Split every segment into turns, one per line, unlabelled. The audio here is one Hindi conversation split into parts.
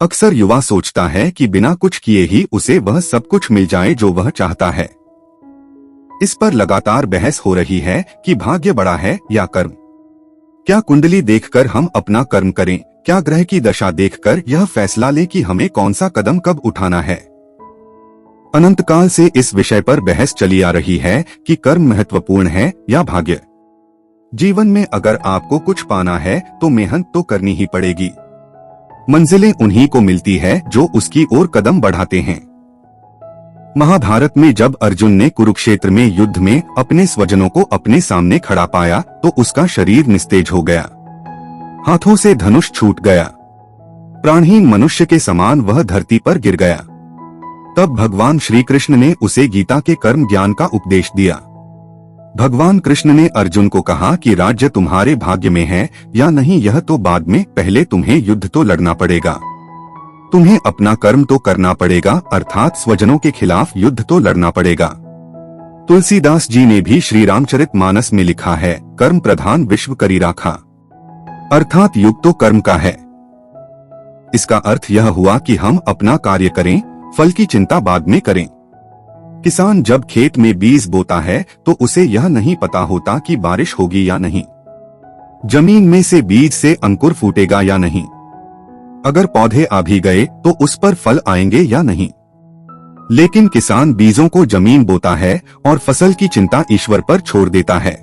अक्सर युवा सोचता है कि बिना कुछ किए ही उसे वह सब कुछ मिल जाए जो वह चाहता है। इस पर लगातार बहस हो रही है कि भाग्य बड़ा है या कर्म। क्या कुंडली देखकर हम अपना कर्म करें? क्या ग्रह की दशा देखकर यह फैसला लें कि हमें कौन सा कदम कब उठाना है? अनंतकाल से इस विषय पर बहस चली आ रही है कि कर्म महत्वपूर्ण है या भाग्य। जीवन में अगर आपको कुछ पाना है तो मेहनत तो करनी ही पड़ेगी। मंजिलें उन्हीं को मिलती है जो उसकी ओर कदम बढ़ाते हैं। महाभारत में जब अर्जुन ने कुरुक्षेत्र में युद्ध में अपने स्वजनों को अपने सामने खड़ा पाया तो उसका शरीर निस्तेज हो गया, हाथों से धनुष छूट गया, प्राणहीन मनुष्य के समान वह धरती पर गिर गया। तब भगवान श्री कृष्ण ने उसे गीता के कर्म ज्ञान का उपदेश दिया। भगवान कृष्ण ने अर्जुन को कहा कि राज्य तुम्हारे भाग्य में है या नहीं यह तो बाद में, पहले तुम्हें युद्ध तो लड़ना पड़ेगा, तुम्हें अपना कर्म तो करना पड़ेगा, अर्थात स्वजनों के खिलाफ युद्ध तो लड़ना पड़ेगा। तुलसीदास जी ने भी श्री रामचरितमानस में लिखा है, कर्म प्रधान विश्व करी राखा, अर्थात युग तो कर्म का है। इसका अर्थ यह हुआ कि हम अपना कार्य करें, फल की चिंता बाद में करें। किसान जब खेत में बीज बोता है तो उसे यह नहीं पता होता कि बारिश होगी या नहीं, जमीन में से बीज से अंकुर फूटेगा या नहीं, अगर पौधे आ भी गए तो उस पर फल आएंगे या नहीं। लेकिन किसान बीजों को जमीन बोता है और फसल की चिंता ईश्वर पर छोड़ देता है।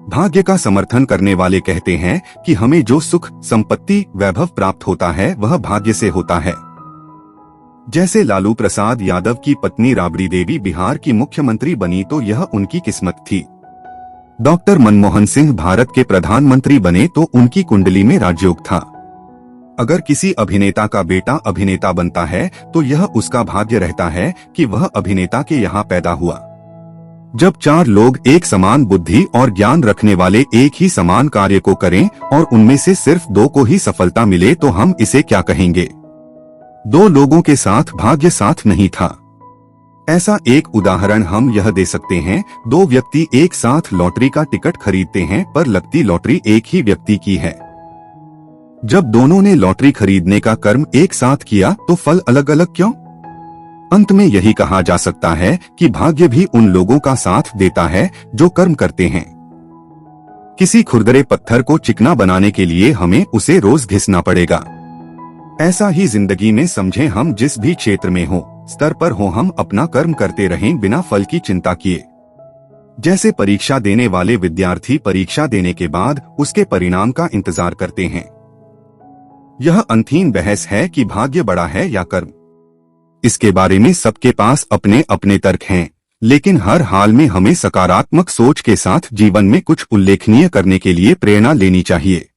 भाग्य का समर्थन करने वाले कहते हैं कि हमें जो सुख, संपत्ति, वैभव प्राप्त होता है वह भाग्य से होता है। जैसे लालू प्रसाद यादव की पत्नी राबड़ी देवी बिहार की मुख्यमंत्री बनी तो यह उनकी किस्मत थी। डॉक्टर मनमोहन सिंह भारत के प्रधानमंत्री बने तो उनकी कुंडली में राजयोग था। अगर किसी अभिनेता का बेटा अभिनेता बनता है तो यह उसका भाग्य रहता है कि वह अभिनेता के यहाँ पैदा हुआ। जब चार लोग एक समान बुद्धि और ज्ञान रखने वाले एक ही समान कार्य को करें और उनमें से सिर्फ दो को ही सफलता मिले तो हम इसे क्या कहेंगे? दो लोगों के साथ भाग्य साथ नहीं था। ऐसा एक उदाहरण हम यह दे सकते हैं, दो व्यक्ति एक साथ लॉटरी का टिकट खरीदते हैं पर लगती लॉटरी एक ही व्यक्ति की है। जब दोनों ने लॉटरी खरीदने का कर्म एक साथ किया तो फल अलग अलग क्यों? अंत में यही कहा जा सकता है कि भाग्य भी उन लोगों का साथ देता है जो कर्म करते हैं। किसी खुरदरे पत्थर को चिकना बनाने के लिए हमें उसे रोज घिसना पड़ेगा। ऐसा ही जिंदगी में समझें, हम जिस भी क्षेत्र में हो, स्तर पर हो, हम अपना कर्म करते रहें बिना फल की चिंता किए। जैसे परीक्षा देने वाले विद्यार्थी परीक्षा देने के बाद उसके परिणाम का इंतजार करते हैं। यह अंतहीन बहस है कि भाग्य बड़ा है या कर्म। इसके बारे में सबके पास अपने अपने तर्क हैं, लेकिन हर हाल में हमें सकारात्मक सोच के साथ जीवन में कुछ उल्लेखनीय करने के लिए प्रेरणा लेनी चाहिए।